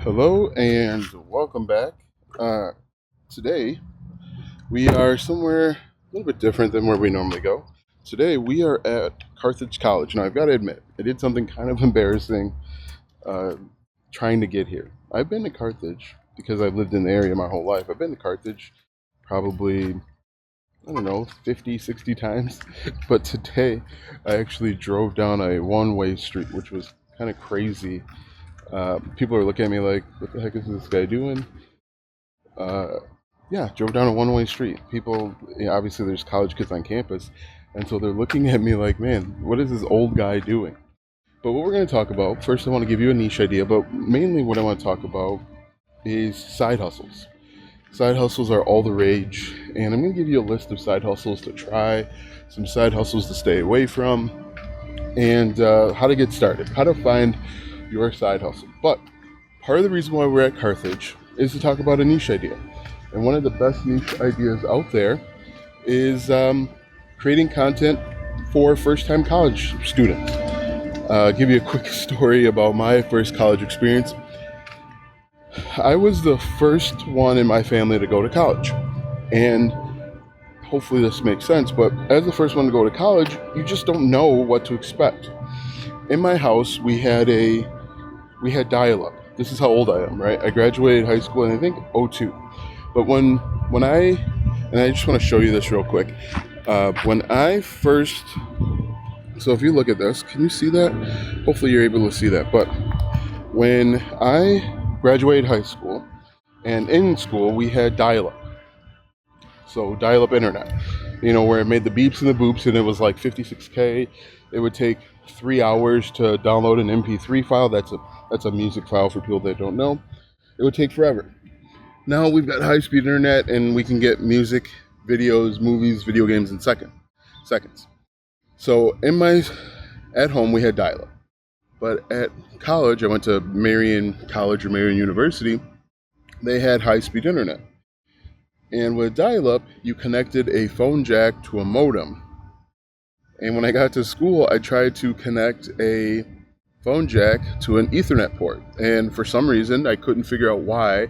Hello and welcome back. Uh, Today we are somewhere a little bit different than where we normally go. Today we are at Carthage College. Now I've got to admit, I did something kind of embarrassing uh, trying to get here. I've been to Carthage because I've lived in the area my whole life. I've been to Carthage probably, I don't know, 50, 60 times. But today I actually drove down a one-way street, which was kind of crazy. People are looking at me like, what the heck is this guy doing? Uh, yeah, drove down a one-way street. People, obviously, there's college kids on campus, and so they're looking at me like, man, what is this old guy doing? But what we're going to talk about, first I want to give you a niche idea, but mainly what I want to talk about is side hustles. Side hustles are all the rage, and I'm going to give you a list of side hustles to try, some side hustles to stay away from, and how to get started, how to find your side hustle. But part of the reason why we're at Carthage is to talk about a niche idea. And one of the best niche ideas out there is creating content for first-time college students. Give you a quick story about my first college experience. I was the first one in my family to go to college. And hopefully this makes sense, but as the first one to go to college, you just don't know what to expect. In my house, we had dial-up. This is how old I am, right? I graduated high school in, I think, '02. But when I just want to show you this real quick. When I first, so if you look at this, can you see that? Hopefully you're able to see that. But when I graduated high school, and in school, we had dial-up. So dial-up internet, where it made the beeps and the boops, and it was like 56K. It would take 3 hours to download an MP3 file. That's a music file for people that don't know. It would take forever. Now we've got high-speed internet, and we can get music, videos, movies, video games in seconds. So at home we had dial-up, but at college, I went to Marion College or Marion University. They had high-speed internet, and with dial-up, you connected a phone jack to a modem. And when I got to school, I tried to connect a phone jack to an Ethernet port. And for some reason, I couldn't figure out why.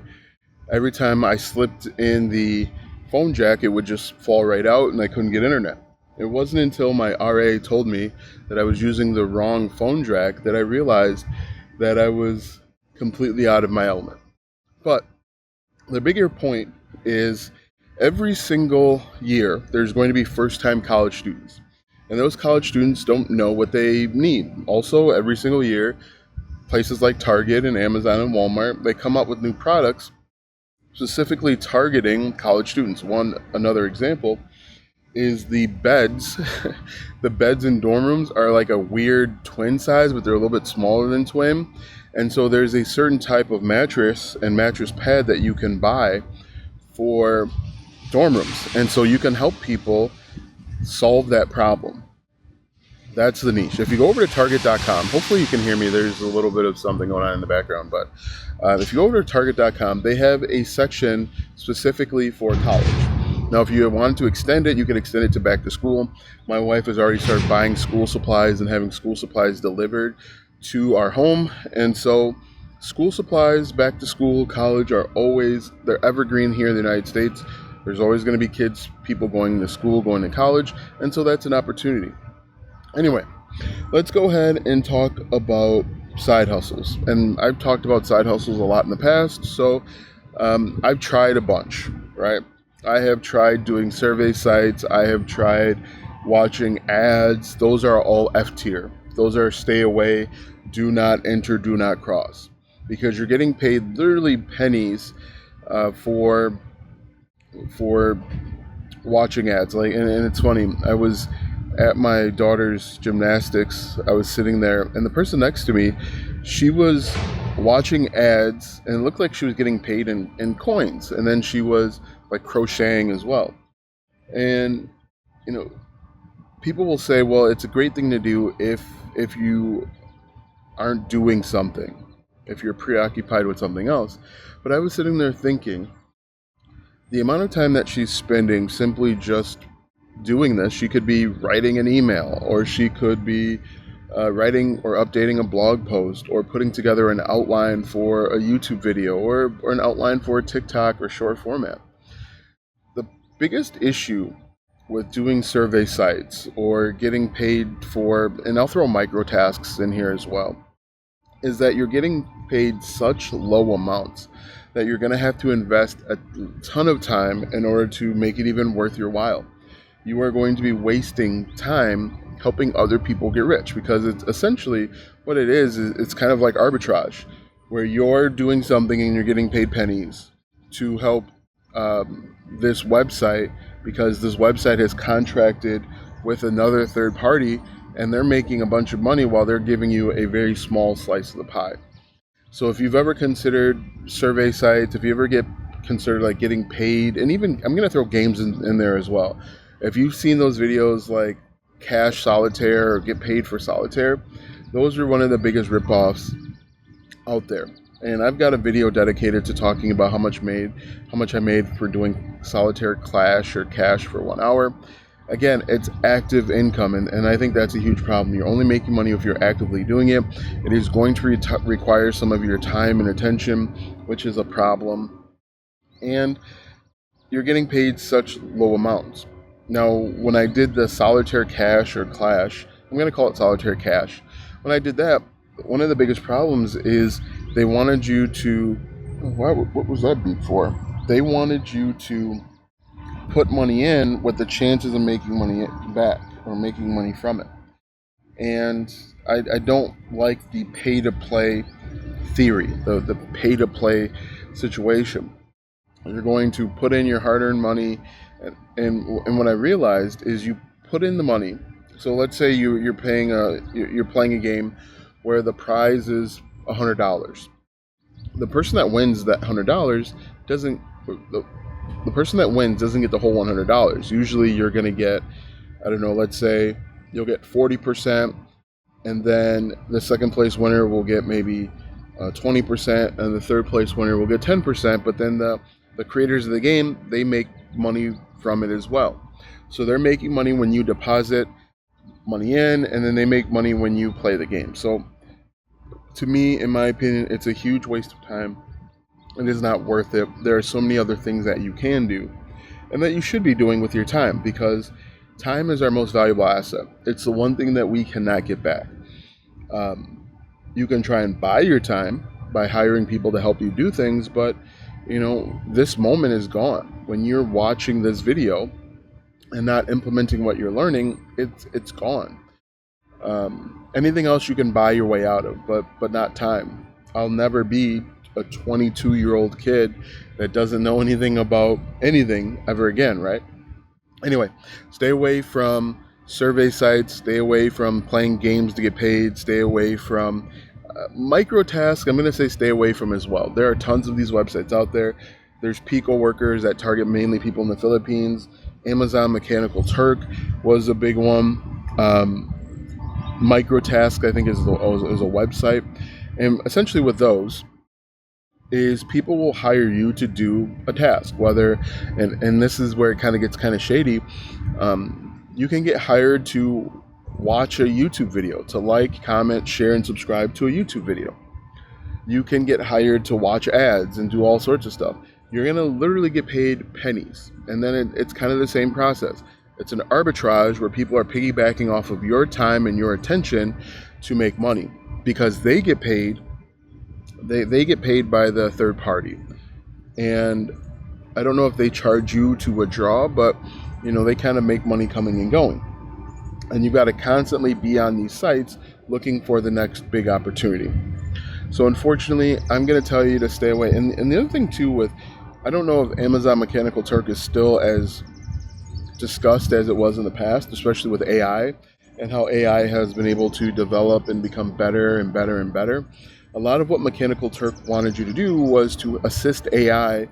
Every time I slipped in the phone jack, it would just fall right out and I couldn't get internet. It wasn't until my RA told me that I was using the wrong phone jack that I realized that I was completely out of my element. But the bigger point is every single year, there's going to be first-time college students. And those college students don't know what they need. Also, every single year, places like Target and Amazon and Walmart, they come up with new products specifically targeting college students. Another example is the beds. The beds in dorm rooms are like a weird twin size, but they're a little bit smaller than twin. And so there's a certain type of mattress and mattress pad that you can buy for dorm rooms. And so you can help people solve that problem. That's the niche. If you go over to target.com, hopefully you can hear me. There's a little bit of something going on in the background, but if you go over to target.com, they have a section specifically for college. Now, if you want to extend it, you can extend it to back to school. My wife has already started buying school supplies and having school supplies delivered to our home. And so school supplies, back to school, college they're evergreen here in the United States. There's always going to be people going to school, going to college, and so that's an opportunity. Anyway, let's go ahead and talk about side hustles. And I've talked about side hustles a lot in the past, so I've tried a bunch, right? I have tried doing survey sites. I have tried watching ads. Those are all F tier. Those are stay away, do not enter, do not cross. Because you're getting paid literally pennies for watching ads. And it's funny, I was at my daughter's gymnastics. I was sitting there, and the person next to me, she was watching ads, and it looked like she was getting paid in coins, and then she was like crocheting as well. And people will say, well, it's a great thing to do if you aren't doing something, if you're preoccupied with something else. But I was sitting there thinking, the amount of time that she's spending simply just doing this, she could be writing an email, or she could be writing or updating a blog post, or putting together an outline for a YouTube video, or an outline for a TikTok or short format. The biggest issue with doing survey sites or getting paid for, and I'll throw micro tasks in here as well, is that you're getting paid such low amounts that you're going to have to invest a ton of time in order to make it even worth your while. You are going to be wasting time helping other people get rich, because it's essentially what it is it's kind of like arbitrage, where you're doing something and you're getting paid pennies to help this website, because this website has contracted with another third party and they're making a bunch of money while they're giving you a very small slice of the pie. So if you've ever considered survey sites, if you ever considered like getting paid, and even I'm going to throw games in there as well. If you've seen those videos like Cash Solitaire or Get Paid for Solitaire, those are one of the biggest ripoffs out there. And I've got a video dedicated to talking about how much I made for doing Solitaire Clash or Cash for 1 hour. Again, it's active income, and I think that's a huge problem. You're only making money if you're actively doing it. It is going to require some of your time and attention, which is a problem. And you're getting paid such low amounts. Now, when I did the Solitaire Cash or Clash, I'm going to call it Solitaire Cash. When I did that, one of the biggest problems is they wanted you to, what was that beat for? They wanted you to put money in with the chances of making money back or making money from it. And I don't like the pay-to-play theory, the pay-to-play situation. You're going to put in your hard-earned money, and what I realized is you put in the money. So let's say you're playing a game where the prize is $100. The person that wins that $100 doesn't. The person that wins doesn't get the whole $100. Usually, you're going to get, I don't know. Let's say you'll get 40%, and then the second place winner will get maybe 20%, and the third place winner will get 10%. But then the creators of the game, they make money from it as well. So they're making money when you deposit money in, and then they make money when you play the game. So to me, in my opinion, it's a huge waste of time. It is not worth it. There are so many other things that you can do and that you should be doing with your time, because time is our most valuable asset. It's the one thing that we cannot get back. You can try and buy your time by hiring people to help you do things, but this moment is gone. When you're watching this video and not implementing what you're learning, it's gone. Anything else you can buy your way out of, but not time. I'll never be a 22-year-old kid that doesn't know anything about anything ever again, right? Anyway, stay away from survey sites, stay away from playing games to get paid, stay away from micro tasks. I'm going to say stay away from as well. There are tons of these websites out there. There's Pico workers that target mainly people in the Philippines. Amazon Mechanical Turk was a big one. Microtask, I think, is a website. And essentially with those is people will hire you to do a task, whether, and this is where it kind of gets kind of shady. You can get hired to watch a YouTube video, to like, comment, share, and subscribe to a YouTube video. You can get hired to watch ads and do all sorts of stuff. You're going to literally get paid pennies. And then it's kind of the same process. It's an arbitrage where people are piggybacking off of your time and your attention to make money, because they get paid. They get paid by the third party. And I don't know if they charge you to withdraw, but they kind of make money coming and going. And you've got to constantly be on these sites looking for the next big opportunity. So unfortunately, I'm going to tell you to stay away. And the other thing too, I don't know if Amazon Mechanical Turk is still as discussed as it was in the past, especially with AI and how AI has been able to develop and become better and better and better. A lot of what Mechanical Turk wanted you to do was to assist AI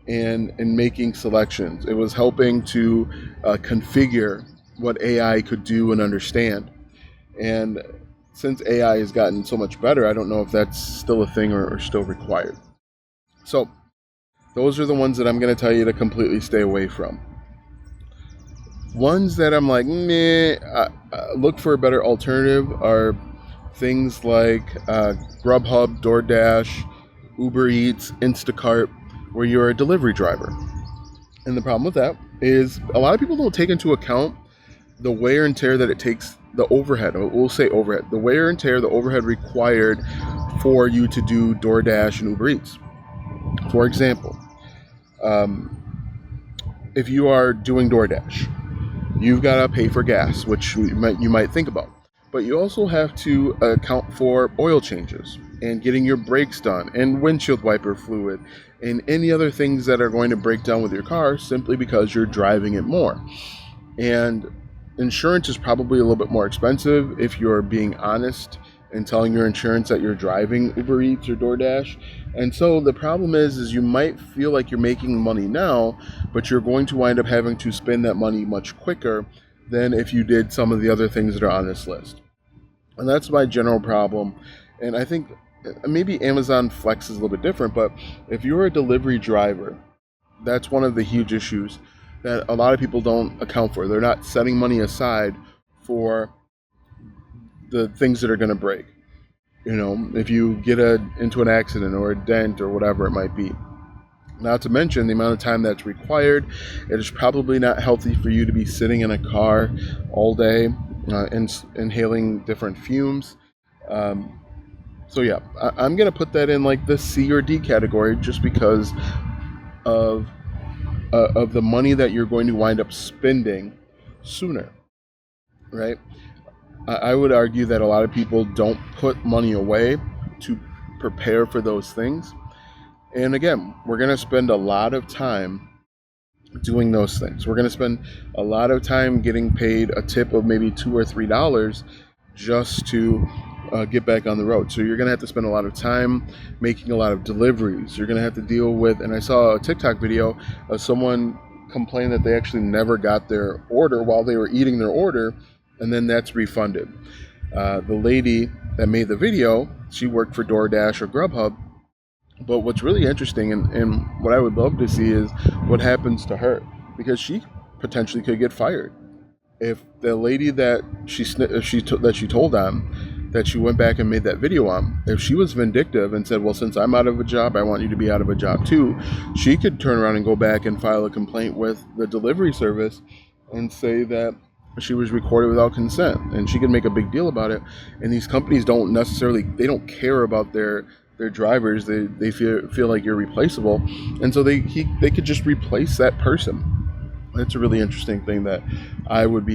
in making selections. It was helping to configure what AI could do and understand. And since AI has gotten so much better, I don't know if that's still a thing or still required. So those are the ones that I'm going to tell you to completely stay away from. Ones that I'm like, look for a better alternative are things like Grubhub, DoorDash, UberEats, Instacart, where you're a delivery driver. And the problem with that is a lot of people don't take into account the wear and tear that it takes, the overhead, we'll say overhead, the wear and tear, the overhead required for you to do DoorDash and Uber Eats. For example, if you are doing DoorDash, you've got to pay for gas, which you might think about. But you also have to account for oil changes and getting your brakes done and windshield wiper fluid and any other things that are going to break down with your car simply because you're driving it more. And insurance is probably a little bit more expensive if you're being honest and telling your insurance that you're driving Uber Eats or DoorDash. And so the problem is you might feel like you're making money now, but you're going to wind up having to spend that money much quicker than if you did some of the other things that are on this list. And that's my general problem. And I think maybe Amazon Flex is a little bit different, but if you're a delivery driver, that's one of the huge issues that a lot of people don't account for. They're not setting money aside for the things that are going to break. You know, if you get into an accident or a dent or whatever it might be. Not to mention the amount of time that's required. It is probably not healthy for you to be sitting in a car all day inhaling different fumes. So yeah, I'm going to put that in like the C or D category just because of the money that you're going to wind up spending sooner, right? I would argue that a lot of people don't put money away to prepare for those things. And again, we're going to spend a lot of time doing those things. We're going to spend a lot of time getting paid a tip of maybe $2 or $3 just to get back on the road. So you're going to have to spend a lot of time making a lot of deliveries. You're going to have to deal with, and I saw a TikTok video of someone complain that they actually never got their order while they were eating their order, and then that's refunded. The lady that made the video, she worked for DoorDash or Grubhub, but what's really interesting and what I would love to see is what happens to her, because she potentially could get fired. If the lady that she told on, that she went back and made that video on, if she was vindictive and said, well, since I'm out of a job, I want you to be out of a job too, she could turn around and go back and file a complaint with the delivery service and say that she was recorded without consent, and she could make a big deal about it. And these companies don't care about their drivers. They feel like you're replaceable, and so they could just replace that person. That's a really interesting thing that I would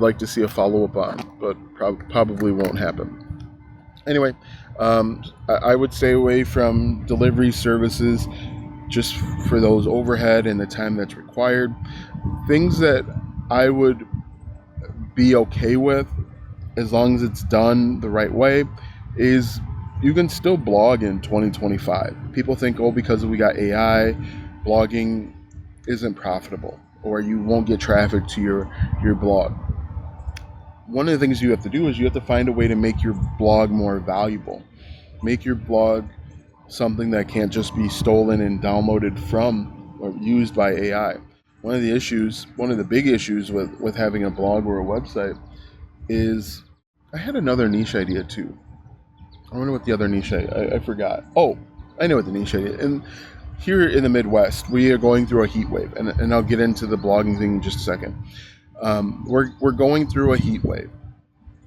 like to see a follow-up on, but probably won't happen. Anyway, I would stay away from delivery services just for those overhead and the time that's required. Things that I would be okay with, as long as it's done the right way, is you can still blog in 2025. People think, because we got AI, blogging isn't profitable, or you won't get traffic to your blog. One of the things you have to do is you have to find a way to make your blog more valuable. Make your blog something that can't just be stolen and downloaded from or used by AI. One of the big issues with having a blog or a website is, I had another niche idea too. I wonder what the other niche I forgot. Oh, I know what the niche idea is. And here in the Midwest, we are going through a heat wave, and I'll get into the blogging thing in just a second. We're going through a heat wave.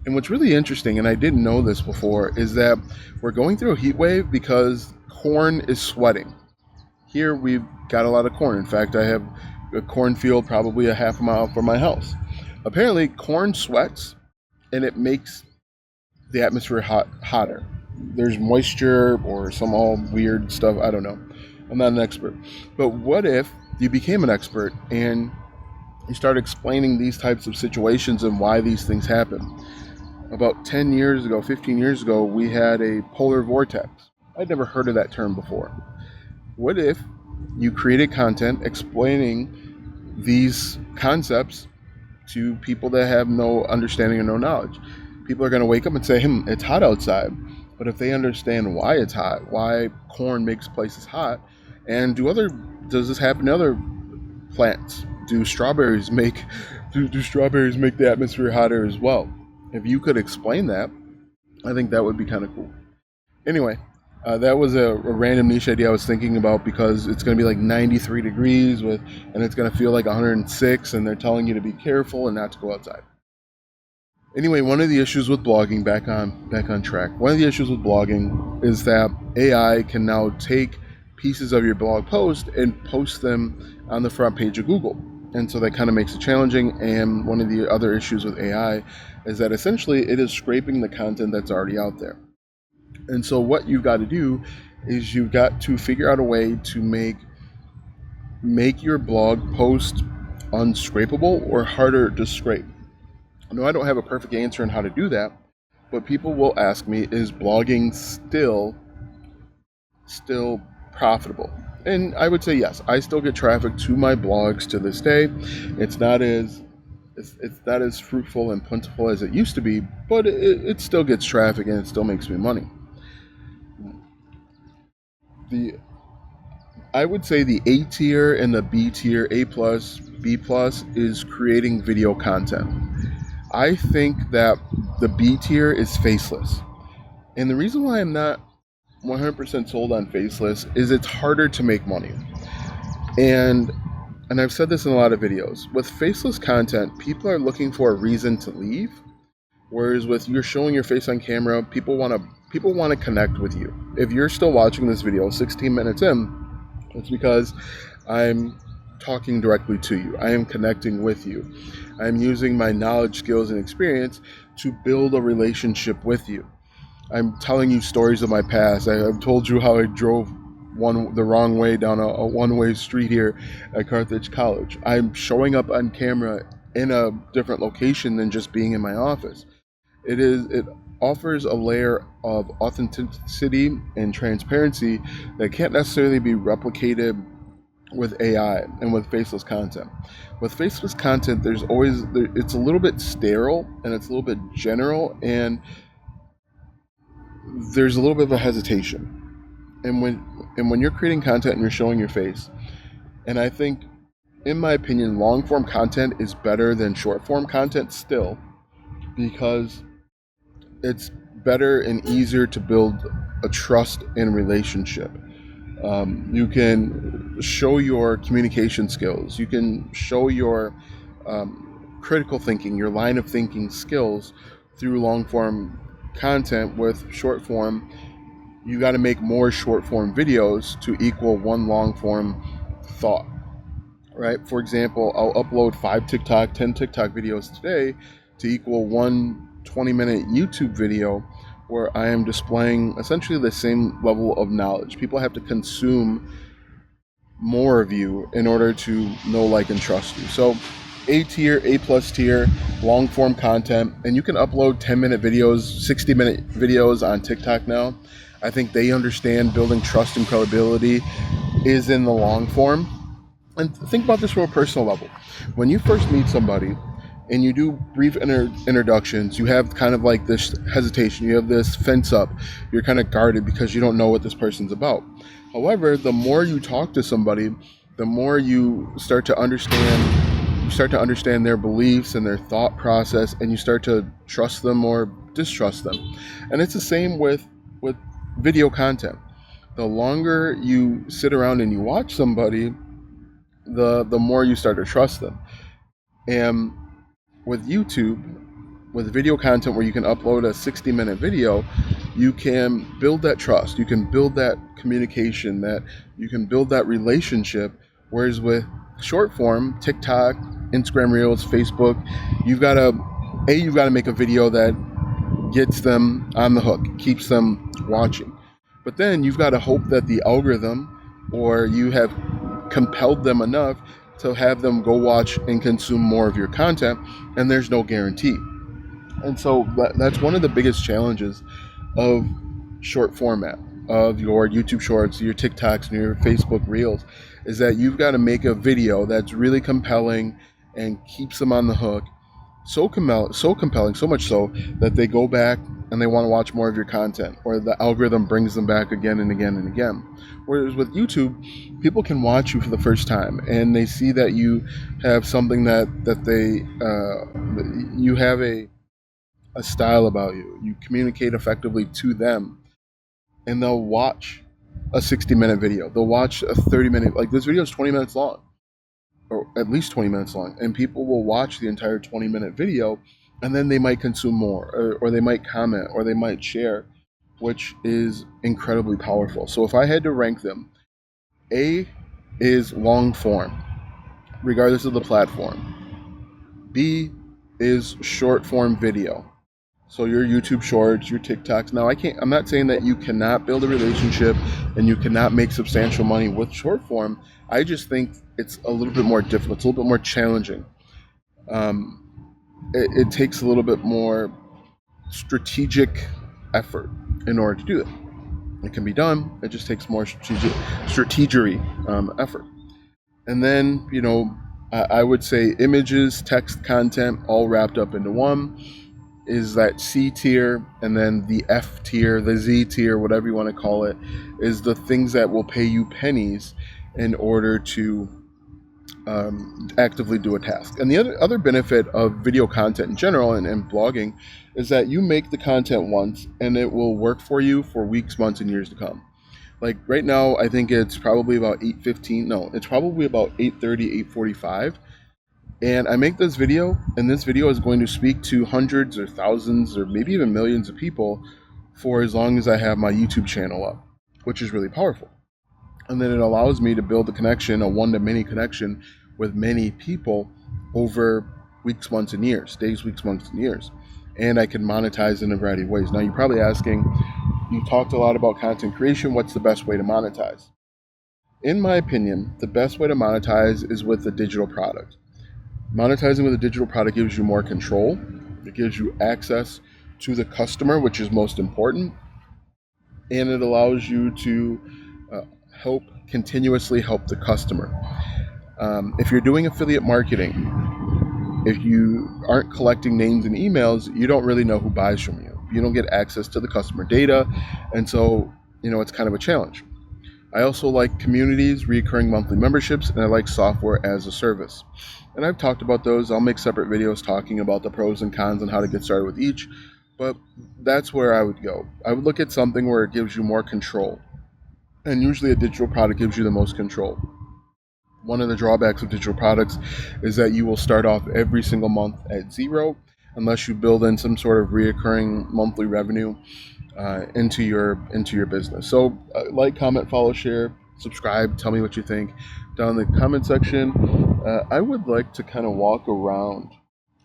And what's really interesting, and I didn't know this before, is that we're going through a heat wave because corn is sweating. Here we've got a lot of corn. In fact, I have a cornfield probably a half a mile from my house. Apparently, corn sweats, and it makes the atmosphere hotter. There's moisture or some all weird stuff. I don't know. I'm not an expert. But what if you became an expert and you start explaining these types of situations and why these things happen? About 10 years ago, 15 years ago, we had a polar vortex. I'd never heard of that term before. What if you created content explaining these concepts to people that have no understanding or no knowledge? People are going to wake up and say, it's hot outside. But if they understand why it's hot, why corn makes places hot, and does this happen to other plants? Do strawberries make the atmosphere hotter as well? If you could explain that, I think that would be kind of cool. Anyway, that was a random niche idea I was thinking about because it's going to be like 93 degrees and it's going to feel like 106, and they're telling you to be careful and not to go outside. Anyway, one of the issues with blogging, back on track. One of the issues with blogging is that AI can now take pieces of your blog post and post them on the front page of Google. And so that kind of makes it challenging. And one of the other issues with AI is that essentially it is scraping the content that's already out there. And so what you've got to do is you've got to figure out a way to make your blog post unscrapable or harder to scrape. No, I don't have a perfect answer on how to do that, but people will ask me, is blogging still profitable? And I would say yes. I still get traffic to my blogs to this day. It's not as fruitful and plentiful as it used to be, but it still gets traffic and it still makes me money. I would say the A tier and the B tier, A plus, B plus, is creating video content. I think that the B tier is Faceless. And the reason why I'm not 100% sold on Faceless is it's harder to make money. And I've said this in a lot of videos. With Faceless content, people are looking for a reason to leave. Whereas with you're showing your face on camera, people want to connect with you. If you're still watching this video 16 minutes in, it's because I'm talking directly to you. I am connecting with you. I'm using my knowledge, skills, and experience to build a relationship with you. I'm telling you stories of my past. I've told you how I drove the wrong way down a one-way street here at Carthage College. I'm showing up on camera in a different location than just being in my office. It offers a layer of authenticity and transparency that can't necessarily be replicated with AI and with faceless content. With faceless content, it's a little bit sterile and it's a little bit general, and there's a little bit of a hesitation. And when you're creating content and you're showing your face, and I think, in my opinion, long form content is better than short form content still, because it's better and easier to build a trust and relationship. You can show your communication skills. You can show your critical thinking, your line of thinking skills through long form content. With short form, you got to make more short form videos to equal one long form thought, right? For example, I'll upload 10 TikTok videos today to equal one 20-minute YouTube video where I am displaying essentially the same level of knowledge. People have to consume more of you in order to know, like, and trust you. So A tier, A plus tier, long form content, and you can upload 10-minute videos, 60-minute videos on TikTok now. I think they understand building trust and credibility is in the long form. And think about this from a personal level. When you first meet somebody and you do brief introductions, you have kind of like this hesitation, you have this fence up, you're kind of guarded because you don't know what this person's about. However, the more you talk to somebody, the more you start to understand their beliefs and their thought process, and you start to trust them or distrust them. And it's the same with video content. The longer you sit around and you watch somebody, the more you start to trust them. And with YouTube, with video content where you can upload a 60-minute video, you can build that trust, you can build that communication, that you can build that relationship. Whereas with short form, TikTok, Instagram Reels, Facebook, you've got to make a video that gets them on the hook, keeps them watching. But then you've got to hope that the algorithm, or you have compelled them enough to have them go watch and consume more of your content, and there's no guarantee. And so that's one of the biggest challenges of short format, of your YouTube Shorts, your TikToks, and your Facebook Reels, is that you've got to make a video that's really compelling and keeps them on the hook. So compelling, so much so that they go back and they want to watch more of your content, or the algorithm brings them back again and again and again. Whereas with YouTube, people can watch you for the first time and they see that you have something you have a a style about you. You communicate effectively to them, and they'll watch a 60-minute video. They'll watch a 30-minute, like this video is 20 minutes long, or at least 20 minutes long, and people will watch the entire 20-minute video, and then they might consume more, or they might comment, or they might share, which is incredibly powerful. So if I had to rank them, A is long form, regardless of the platform. B is short form video. So your YouTube shorts, your TikToks. Now I'm not saying that you cannot build a relationship and you cannot make substantial money with short form. I just think it's a little bit more difficult. It's a little bit more challenging. It takes a little bit more strategic effort in order to do it. It can be done. It just takes more strategery effort. And then, I would say images, text, content, all wrapped up into one is that C tier, and then the F tier, the Z tier, whatever you want to call it, is the things that will pay you pennies in order to actively do a task. And the other benefit of video content in general and blogging is that you make the content once and it will work for you for weeks, months, and years to come. Like right now, I think it's probably about 8:15. No, it's probably about 8:30, 8:45. And I make this video, and this video is going to speak to hundreds or thousands or maybe even millions of people for as long as I have my YouTube channel up, which is really powerful. And then it allows me to build a connection, a one-to-many connection with many people over weeks, months, and years, days, weeks, months, and years. And I can monetize in a variety of ways. Now, you're probably asking, you talked a lot about content creation. What's the best way to monetize? In my opinion, the best way to monetize is with a digital product. Monetizing with a digital product gives you more control. It gives you access to the customer, which is most important. And it allows you to continuously help the customer. If you're doing affiliate marketing, if you aren't collecting names and emails, you don't really know who buys from you. You don't get access to the customer data. And so, it's kind of a challenge. I also like communities, recurring monthly memberships, and I like software as a service. And I've talked about those. I'll make separate videos talking about the pros and cons and how to get started with each. But that's where I would go. I would look at something where it gives you more control. And usually a digital product gives you the most control. One of the drawbacks of digital products is that you will start off every single month at zero unless you build in some sort of reoccurring monthly revenue into your business. So like, comment, follow, share, subscribe, tell me what you think down in the comment section. I would like to kind of walk around.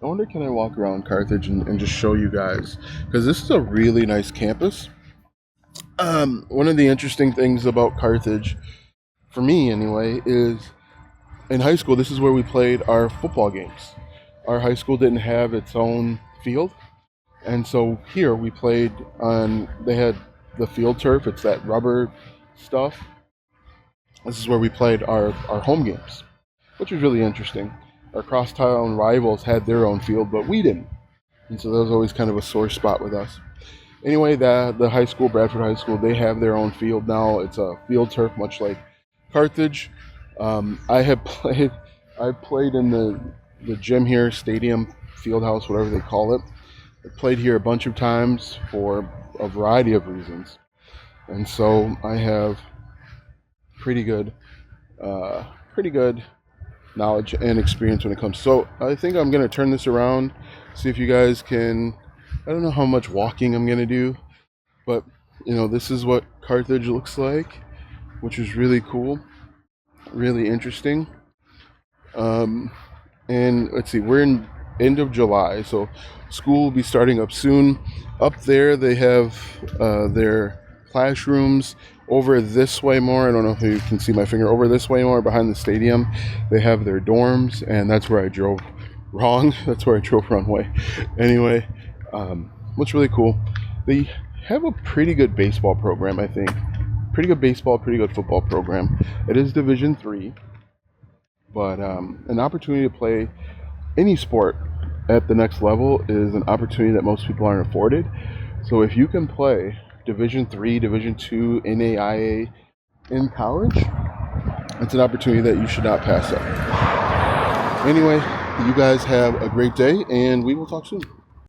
I wonder, can I walk around Carthage and just show you guys, because this is a really nice campus. One of the interesting things about Carthage, for me anyway, is in high school, this is where we played our football games. Our high school didn't have its own field, and so here we played they had the field turf. It's that rubber stuff. This is where we played our home games, which was really interesting. Our crosstown rivals had their own field, but we didn't. And so that was always kind of a sore spot with us. Anyway, the high school, Bradford High School, they have their own field now. It's a field turf, much like Carthage. I played in the gym here, stadium, field house, whatever they call it. I played here a bunch of times for a variety of reasons. And so I have pretty good knowledge and experience when it comes. So I think I'm going to turn this around, see if you guys can. I don't know how much walking I'm going to do, but this is what Carthage looks like, which is really cool, really interesting. And let's see, we're in end of July, so school will be starting up soon. Up there they have their classrooms. Over this way more, I don't know if you can see my finger, over this way more behind the stadium, they have their dorms, and that's where I drove wrong. That's where I drove wrong way. Anyway, what's really cool, they have a pretty good baseball program, I think. Pretty good baseball, pretty good football program. It is Division III, but an opportunity to play any sport at the next level is an opportunity that most people aren't afforded. So if you can play Division III, Division II, NAIA in college, it's an opportunity that you should not pass up. Anyway, you guys have a great day, and we will talk soon.